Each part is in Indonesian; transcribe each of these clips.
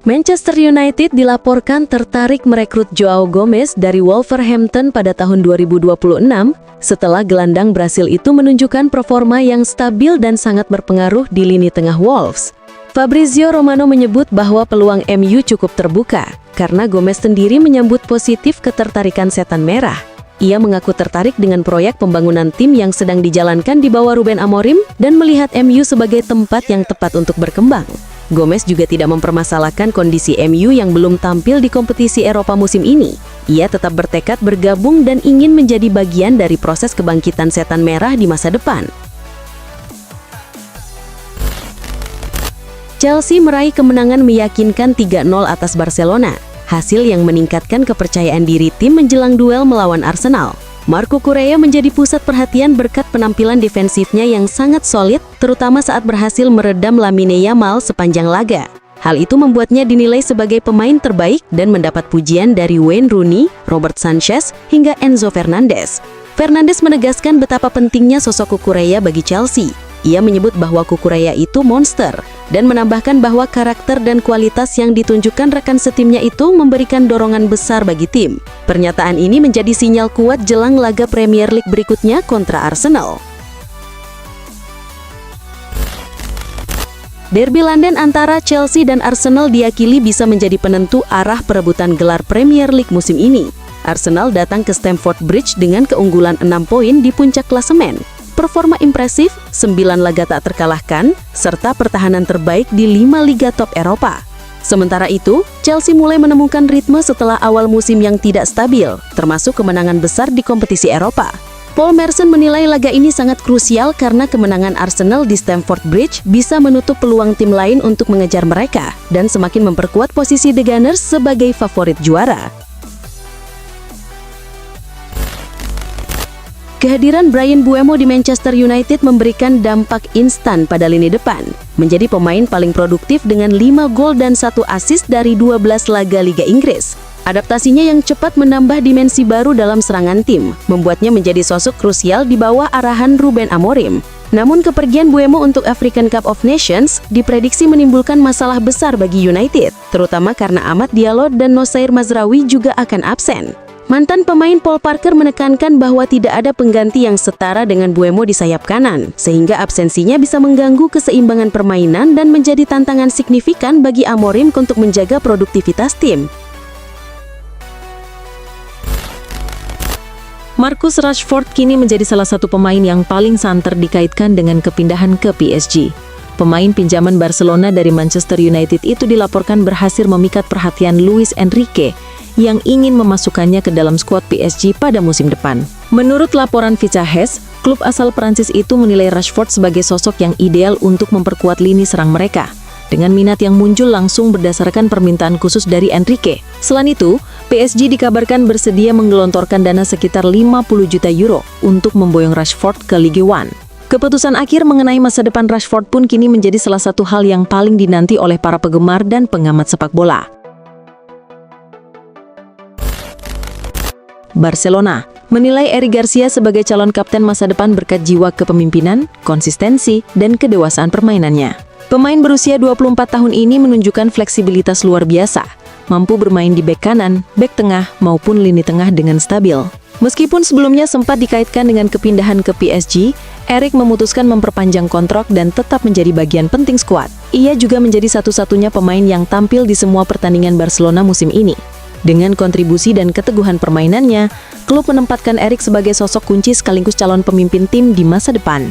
Manchester United dilaporkan tertarik merekrut Joao Gomez dari Wolverhampton pada tahun 2026 setelah gelandang Brasil itu menunjukkan performa yang stabil dan sangat berpengaruh di lini tengah Wolves. Fabrizio Romano menyebut bahwa peluang MU cukup terbuka karena Gomez sendiri menyambut positif ketertarikan Setan Merah. Ia mengaku tertarik dengan proyek pembangunan tim yang sedang dijalankan di bawah Ruben Amorim dan melihat MU sebagai tempat yang tepat untuk berkembang. Gomez juga tidak mempermasalahkan kondisi MU yang belum tampil di kompetisi Eropa musim ini. Ia tetap bertekad bergabung dan ingin menjadi bagian dari proses kebangkitan Setan Merah di masa depan. Chelsea meraih kemenangan meyakinkan 3-0 atas Barcelona, hasil yang meningkatkan kepercayaan diri tim menjelang duel melawan Arsenal. Marco Correa menjadi pusat perhatian berkat penampilan defensifnya yang sangat solid, terutama saat berhasil meredam Lamine Yamal sepanjang laga. Hal itu membuatnya dinilai sebagai pemain terbaik dan mendapat pujian dari Wayne Rooney, Robert Sanchez, hingga Enzo Fernandez. Fernandes menegaskan betapa pentingnya sosok Cucurella bagi Chelsea. Ia menyebut bahwa Cucurella itu monster dan menambahkan bahwa karakter dan kualitas yang ditunjukkan rekan setimnya itu memberikan dorongan besar bagi tim. Pernyataan ini menjadi sinyal kuat jelang laga Premier League berikutnya kontra Arsenal. Derby London antara Chelsea dan Arsenal diyakini bisa menjadi penentu arah perebutan gelar Premier League musim ini. Arsenal datang ke Stamford Bridge dengan keunggulan 6 poin di puncak klasemen. Performa impresif, 9 laga tak terkalahkan, serta pertahanan terbaik di 5 liga top Eropa. Sementara itu, Chelsea mulai menemukan ritme setelah awal musim yang tidak stabil, termasuk kemenangan besar di kompetisi Eropa. Paul Merson menilai laga ini sangat krusial karena kemenangan Arsenal di Stamford Bridge bisa menutup peluang tim lain untuk mengejar mereka dan semakin memperkuat posisi The Gunners sebagai favorit juara. Kehadiran Bryan Mbeumo di Manchester United memberikan dampak instan pada lini depan, menjadi pemain paling produktif dengan 5 gol dan 1 assist dari 12 laga Liga Inggris. Adaptasinya yang cepat menambah dimensi baru dalam serangan tim, membuatnya menjadi sosok krusial di bawah arahan Ruben Amorim. Namun kepergian Mbeumo untuk African Cup of Nations diprediksi menimbulkan masalah besar bagi United, terutama karena Amad Diallo dan Nosair Mazraoui juga akan absen. Mantan pemain Paul Parker menekankan bahwa tidak ada pengganti yang setara dengan Mbeumo di sayap kanan, sehingga absensinya bisa mengganggu keseimbangan permainan dan menjadi tantangan signifikan bagi Amorim untuk menjaga produktivitas tim. Marcus Rashford kini menjadi salah satu pemain yang paling santer dikaitkan dengan kepindahan ke PSG. Pemain pinjaman Barcelona dari Manchester United itu dilaporkan berhasil memikat perhatian Luis Enrique yang ingin memasukkannya ke dalam skuad PSG pada musim depan. Menurut laporan Fichajes, klub asal Prancis itu menilai Rashford sebagai sosok yang ideal untuk memperkuat lini serang mereka, dengan minat yang muncul langsung berdasarkan permintaan khusus dari Enrique. Selain itu, PSG dikabarkan bersedia menggelontorkan dana sekitar 50 juta euro untuk memboyong Rashford ke Ligue 1. Keputusan akhir mengenai masa depan Rashford pun kini menjadi salah satu hal yang paling dinanti oleh para penggemar dan pengamat sepak bola. Barcelona menilai Eric Garcia sebagai calon kapten masa depan berkat jiwa kepemimpinan, konsistensi, dan kedewasaan permainannya. Pemain berusia 24 tahun ini menunjukkan fleksibilitas luar biasa, mampu bermain di bek kanan, bek tengah, maupun lini tengah dengan stabil. Meskipun sebelumnya sempat dikaitkan dengan kepindahan ke PSG, Eric memutuskan memperpanjang kontrak dan tetap menjadi bagian penting skuad. Ia juga menjadi satu-satunya pemain yang tampil di semua pertandingan Barcelona musim ini. Dengan kontribusi dan keteguhan permainannya, klub menempatkan Eric sebagai sosok kunci sekaligus calon pemimpin tim di masa depan.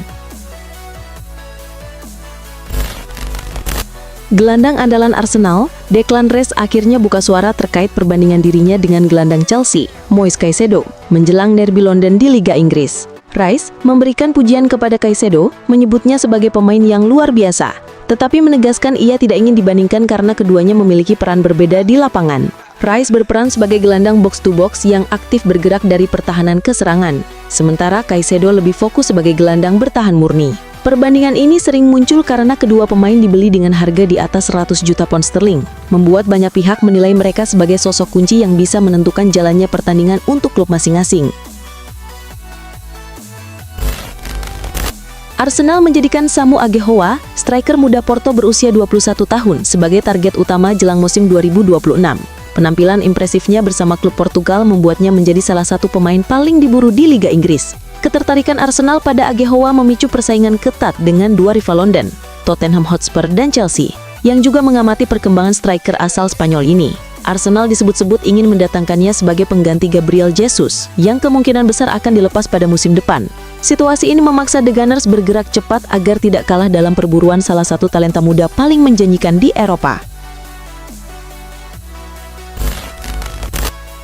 Gelandang andalan Arsenal, Declan Rice akhirnya buka suara terkait perbandingan dirinya dengan gelandang Chelsea, Moise Caicedo, menjelang derby London di Liga Inggris. Rice memberikan pujian kepada Caicedo, menyebutnya sebagai pemain yang luar biasa, tetapi menegaskan ia tidak ingin dibandingkan karena keduanya memiliki peran berbeda di lapangan. Rice berperan sebagai gelandang box-to-box yang aktif bergerak dari pertahanan ke serangan, sementara Caicedo lebih fokus sebagai gelandang bertahan murni. Perbandingan ini sering muncul karena kedua pemain dibeli dengan harga di atas 100 juta pound sterling, membuat banyak pihak menilai mereka sebagai sosok kunci yang bisa menentukan jalannya pertandingan untuk klub masing-masing. Arsenal menjadikan Samu Agehoa, striker muda Porto berusia 21 tahun, sebagai target utama jelang musim 2026. Penampilan impresifnya bersama klub Portugal membuatnya menjadi salah satu pemain paling diburu di Liga Inggris. Ketertarikan Arsenal pada Agehoa memicu persaingan ketat dengan dua rival London, Tottenham Hotspur dan Chelsea, yang juga mengamati perkembangan striker asal Spanyol ini. Arsenal disebut-sebut ingin mendatangkannya sebagai pengganti Gabriel Jesus, yang kemungkinan besar akan dilepas pada musim depan. Situasi ini memaksa The Gunners bergerak cepat agar tidak kalah dalam perburuan salah satu talenta muda paling menjanjikan di Eropa.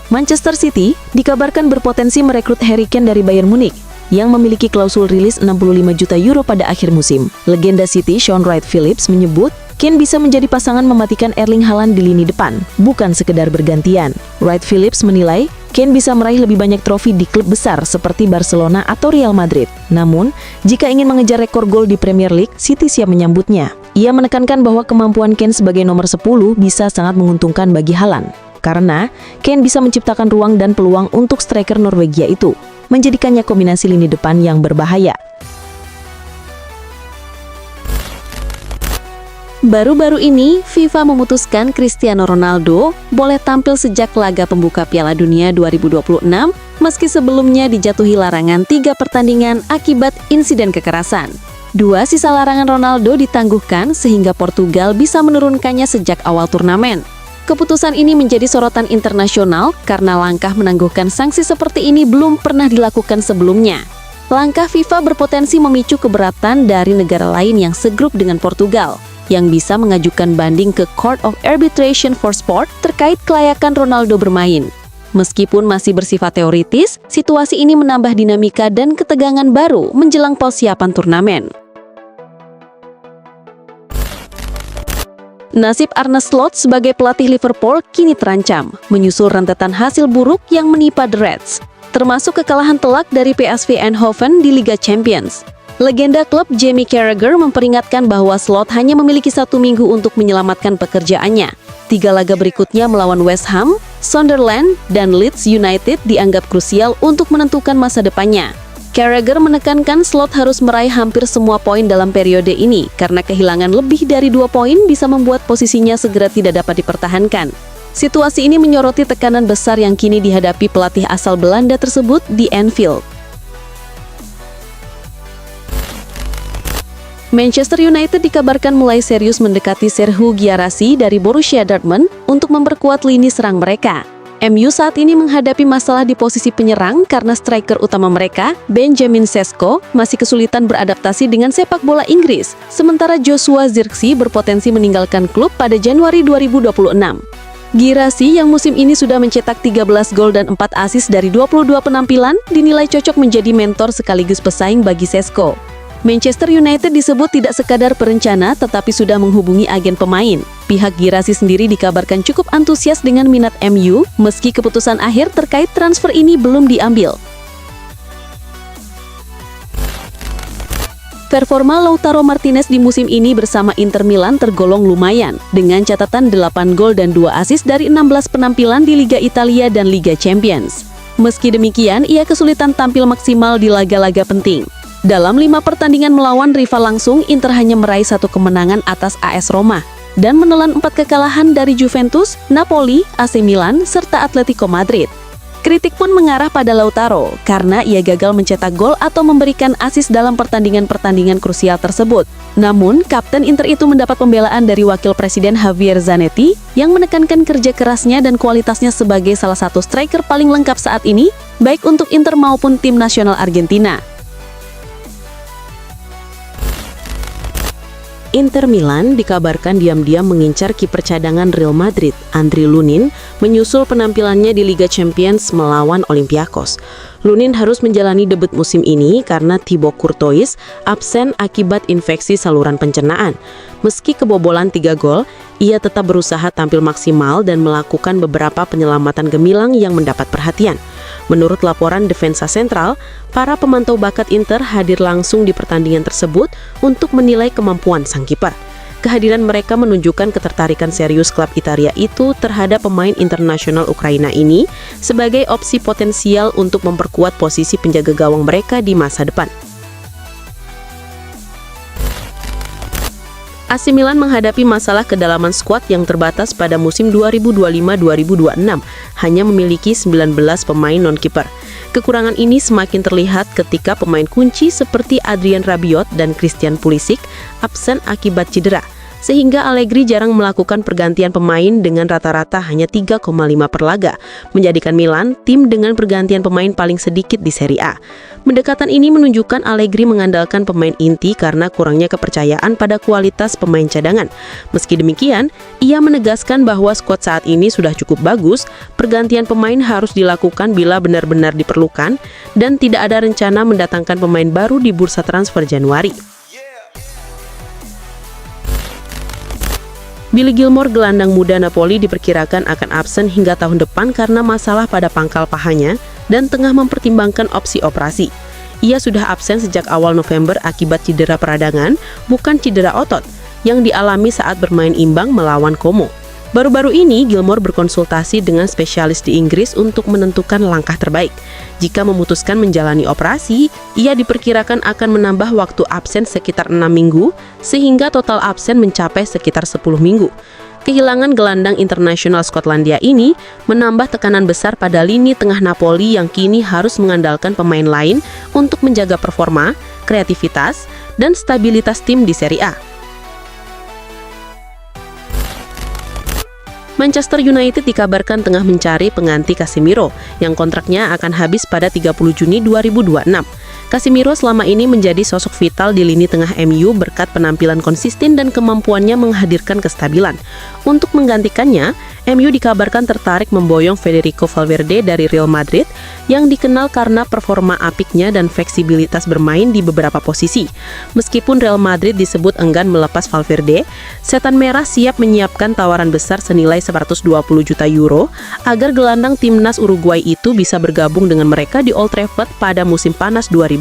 Manchester City dikabarkan berpotensi merekrut Harry Kane dari Bayern Munich, yang memiliki klausul rilis 65 juta euro pada akhir musim. Legenda City Sean Wright-Phillips menyebut Kane bisa menjadi pasangan mematikan Erling Haaland di lini depan, bukan sekedar bergantian. Wright-Phillips menilai Kane bisa meraih lebih banyak trofi di klub besar seperti Barcelona atau Real Madrid. Namun, jika ingin mengejar rekor gol di Premier League, City siap menyambutnya. Ia menekankan bahwa kemampuan Kane sebagai nomor 10 bisa sangat menguntungkan bagi Haaland, karena Kane bisa menciptakan ruang dan peluang untuk striker Norwegia itu, menjadikannya kombinasi lini depan yang berbahaya. Baru-baru ini, FIFA memutuskan Cristiano Ronaldo boleh tampil sejak laga pembuka Piala Dunia 2026, meski sebelumnya dijatuhi larangan 3 pertandingan akibat insiden kekerasan. 2 sisa larangan Ronaldo ditangguhkan sehingga Portugal bisa menurunkannya sejak awal turnamen. Keputusan ini menjadi sorotan internasional karena langkah menangguhkan sanksi seperti ini belum pernah dilakukan sebelumnya. Langkah FIFA berpotensi memicu keberatan dari negara lain yang segrup dengan Portugal, yang bisa mengajukan banding ke Court of Arbitration for Sport terkait kelayakan Ronaldo bermain. Meskipun masih bersifat teoritis, situasi ini menambah dinamika dan ketegangan baru menjelang persiapan turnamen. Nasib Arne Slot sebagai pelatih Liverpool kini terancam, menyusul rentetan hasil buruk yang menimpa The Reds, termasuk kekalahan telak dari PSV Eindhoven di Liga Champions. Legenda klub Jamie Carragher memperingatkan bahwa Slot hanya memiliki 1 minggu untuk menyelamatkan pekerjaannya. 3 laga berikutnya melawan West Ham, Sunderland, dan Leeds United dianggap krusial untuk menentukan masa depannya. Carragher menekankan Slot harus meraih hampir semua poin dalam periode ini, karena kehilangan lebih dari 2 poin bisa membuat posisinya segera tidak dapat dipertahankan. Situasi ini menyoroti tekanan besar yang kini dihadapi pelatih asal Belanda tersebut di Anfield. Manchester United dikabarkan mulai serius mendekati Serhou Guirassy dari Borussia Dortmund untuk memperkuat lini serang mereka. MU saat ini menghadapi masalah di posisi penyerang karena striker utama mereka, Benjamin Sesko, masih kesulitan beradaptasi dengan sepak bola Inggris, sementara Joshua Zirkzee berpotensi meninggalkan klub pada Januari 2026. Guirassy yang musim ini sudah mencetak 13 gol dan 4 assist dari 22 penampilan dinilai cocok menjadi mentor sekaligus pesaing bagi Sesko. Manchester United disebut tidak sekadar perencana tetapi sudah menghubungi agen pemain. Pihak Guirassy sendiri dikabarkan cukup antusias dengan minat MU meski keputusan akhir terkait transfer ini belum diambil. Performa Lautaro Martinez di musim ini bersama Inter Milan tergolong lumayan, dengan catatan 8 gol dan 2 assist dari 16 penampilan di Liga Italia dan Liga Champions. Meski demikian, ia kesulitan tampil maksimal di laga-laga penting. Dalam 5 pertandingan melawan rival langsung, Inter hanya meraih 1 kemenangan atas AS Roma dan menelan 4 kekalahan dari Juventus, Napoli, AC Milan, serta Atletico Madrid. Kritik pun mengarah pada Lautaro karena ia gagal mencetak gol atau memberikan assist dalam pertandingan-pertandingan krusial tersebut. Namun, kapten Inter itu mendapat pembelaan dari Wakil Presiden Javier Zanetti yang menekankan kerja kerasnya dan kualitasnya sebagai salah satu striker paling lengkap saat ini, baik untuk Inter maupun tim nasional Argentina. Inter Milan dikabarkan diam-diam mengincar kiper cadangan Real Madrid, Andriy Lunin, menyusul penampilannya di Liga Champions melawan Olympiakos. Lunin harus menjalani debut musim ini karena Thibaut Courtois absen akibat infeksi saluran pencernaan. Meski kebobolan 3 gol, ia tetap berusaha tampil maksimal dan melakukan beberapa penyelamatan gemilang yang mendapat perhatian. Menurut laporan Defensa Central, para pemantau bakat Inter hadir langsung di pertandingan tersebut untuk menilai kemampuan sang kiper. Kehadiran mereka menunjukkan ketertarikan serius klub Italia itu terhadap pemain internasional Ukraina ini sebagai opsi potensial untuk memperkuat posisi penjaga gawang mereka di masa depan. AC Milan menghadapi masalah kedalaman skuad yang terbatas pada musim 2025-2026, hanya memiliki 19 pemain non-kiper. Kekurangan ini semakin terlihat ketika pemain kunci seperti Adrian Rabiot dan Christian Pulisic absen akibat cedera, sehingga Allegri jarang melakukan pergantian pemain dengan rata-rata hanya 3,5 per laga, menjadikan Milan tim dengan pergantian pemain paling sedikit di Serie A. Pendekatan ini menunjukkan Allegri mengandalkan pemain inti karena kurangnya kepercayaan pada kualitas pemain cadangan. Meski demikian, ia menegaskan bahwa skuad saat ini sudah cukup bagus, pergantian pemain harus dilakukan bila benar-benar diperlukan, dan tidak ada rencana mendatangkan pemain baru di bursa transfer Januari. Billy Gilmour, gelandang muda Napoli, diperkirakan akan absen hingga tahun depan karena masalah pada pangkal pahanya dan tengah mempertimbangkan opsi operasi. Ia sudah absen sejak awal November akibat cedera peradangan, bukan cedera otot, yang dialami saat bermain imbang melawan Como. Baru-baru ini, Gilmour berkonsultasi dengan spesialis di Inggris untuk menentukan langkah terbaik. Jika memutuskan menjalani operasi, ia diperkirakan akan menambah waktu absen sekitar 6 minggu, sehingga total absen mencapai sekitar 10 minggu. Kehilangan gelandang internasional Skotlandia ini menambah tekanan besar pada lini tengah Napoli yang kini harus mengandalkan pemain lain untuk menjaga performa, kreativitas, dan stabilitas tim di Serie A. Manchester United dikabarkan tengah mencari pengganti Casemiro yang kontraknya akan habis pada 30 Juni 2026. Casemiro selama ini menjadi sosok vital di lini tengah MU berkat penampilan konsisten dan kemampuannya menghadirkan kestabilan. Untuk menggantikannya, MU dikabarkan tertarik memboyong Federico Valverde dari Real Madrid yang dikenal karena performa apiknya dan fleksibilitas bermain di beberapa posisi. Meskipun Real Madrid disebut enggan melepas Valverde, Setan Merah siap menyiapkan tawaran besar senilai 120 juta euro agar gelandang timnas Uruguay itu bisa bergabung dengan mereka di Old Trafford pada musim panas 2026.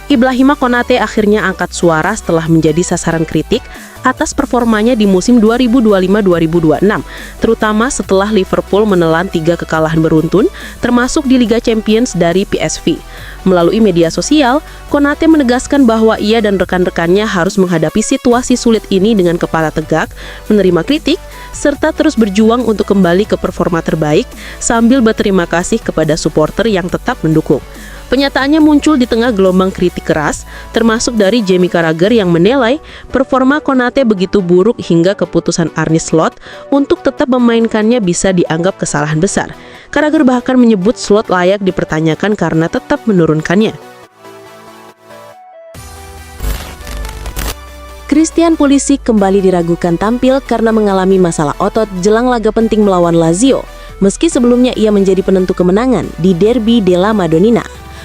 Ibrahima Konate akhirnya angkat suara setelah menjadi sasaran kritik atas performanya di musim 2025-2026, terutama setelah Liverpool menelan 3 kekalahan beruntun, termasuk di Liga Champions dari PSV. Melalui media sosial, Konate menegaskan bahwa ia dan rekan-rekannya harus menghadapi situasi sulit ini dengan kepala tegak, menerima kritik, serta terus berjuang untuk kembali ke performa terbaik, sambil berterima kasih kepada supporter yang tetap mendukung. Penyataannya muncul di tengah gelombang kritik keras, termasuk dari Jamie Carragher yang menilai performa Konate begitu buruk hingga keputusan Arne Slot untuk tetap memainkannya bisa dianggap kesalahan besar. Carragher bahkan menyebut Slot layak dipertanyakan karena tetap menurunkannya. Christian Pulisic kembali diragukan tampil karena mengalami masalah otot jelang laga penting melawan Lazio, meski sebelumnya ia menjadi penentu kemenangan di Derby della Madonnina.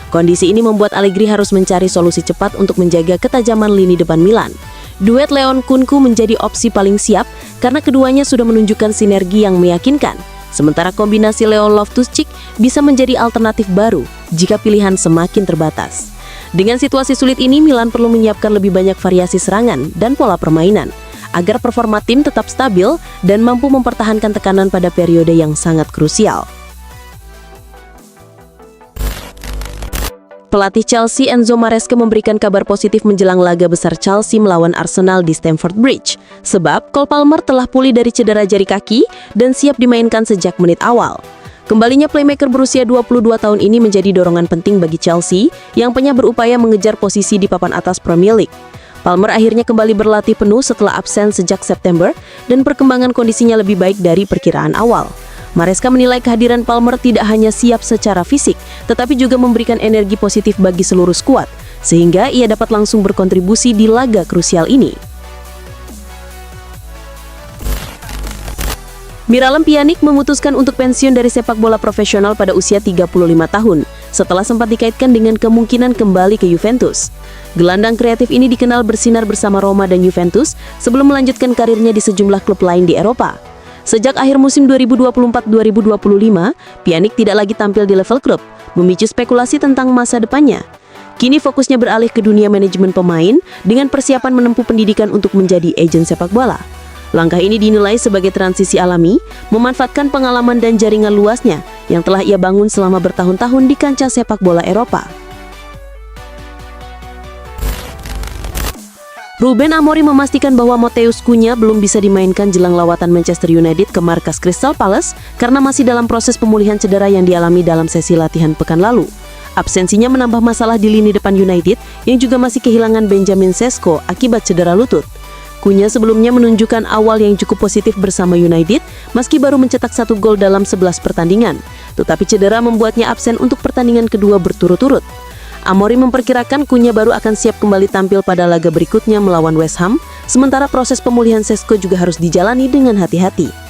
Kondisi ini membuat Allegri harus mencari solusi cepat untuk menjaga ketajaman lini depan Milan. Duet Leon Kunku menjadi opsi paling siap karena keduanya sudah menunjukkan sinergi yang meyakinkan. Sementara kombinasi Leo Loftus-Cheek bisa menjadi alternatif baru jika pilihan semakin terbatas. Dengan situasi sulit ini, Milan perlu menyiapkan lebih banyak variasi serangan dan pola permainan agar performa tim tetap stabil dan mampu mempertahankan tekanan pada periode yang sangat krusial. Pelatih Chelsea Enzo Maresca memberikan kabar positif menjelang laga besar Chelsea melawan Arsenal di Stamford Bridge. Sebab Cole Palmer telah pulih dari cedera jari kaki dan siap dimainkan sejak menit awal. Kembalinya playmaker berusia 22 tahun ini menjadi dorongan penting bagi Chelsea yang tengah berupaya mengejar posisi di papan atas Premier League. Palmer akhirnya kembali berlatih penuh setelah absen sejak September dan perkembangan kondisinya lebih baik dari perkiraan awal. Maresca menilai kehadiran Palmer tidak hanya siap secara fisik, tetapi juga memberikan energi positif bagi seluruh skuad, sehingga ia dapat langsung berkontribusi di laga krusial ini. Miralem Pjanic memutuskan untuk pensiun dari sepak bola profesional pada usia 35 tahun, setelah sempat dikaitkan dengan kemungkinan kembali ke Juventus. Gelandang kreatif ini dikenal bersinar bersama Roma dan Juventus sebelum melanjutkan karirnya di sejumlah klub lain di Eropa. Sejak akhir musim 2024-2025, Pjanic tidak lagi tampil di level klub, memicu spekulasi tentang masa depannya. Kini fokusnya beralih ke dunia manajemen pemain dengan persiapan menempuh pendidikan untuk menjadi agen sepak bola. Langkah ini dinilai sebagai transisi alami, memanfaatkan pengalaman dan jaringan luasnya yang telah ia bangun selama bertahun-tahun di kancah sepak bola Eropa. Ruben Amorim memastikan bahwa Matheus Cunha belum bisa dimainkan jelang lawatan Manchester United ke markas Crystal Palace karena masih dalam proses pemulihan cedera yang dialami dalam sesi latihan pekan lalu. Absensinya menambah masalah di lini depan United yang juga masih kehilangan Benjamin Sesko akibat cedera lutut. Cunha sebelumnya menunjukkan awal yang cukup positif bersama United meski baru mencetak 1 gol dalam 11 pertandingan, tetapi cedera membuatnya absen untuk pertandingan kedua berturut-turut. Amorim memperkirakan Cunha baru akan siap kembali tampil pada laga berikutnya melawan West Ham, sementara proses pemulihan Sesko juga harus dijalani dengan hati-hati.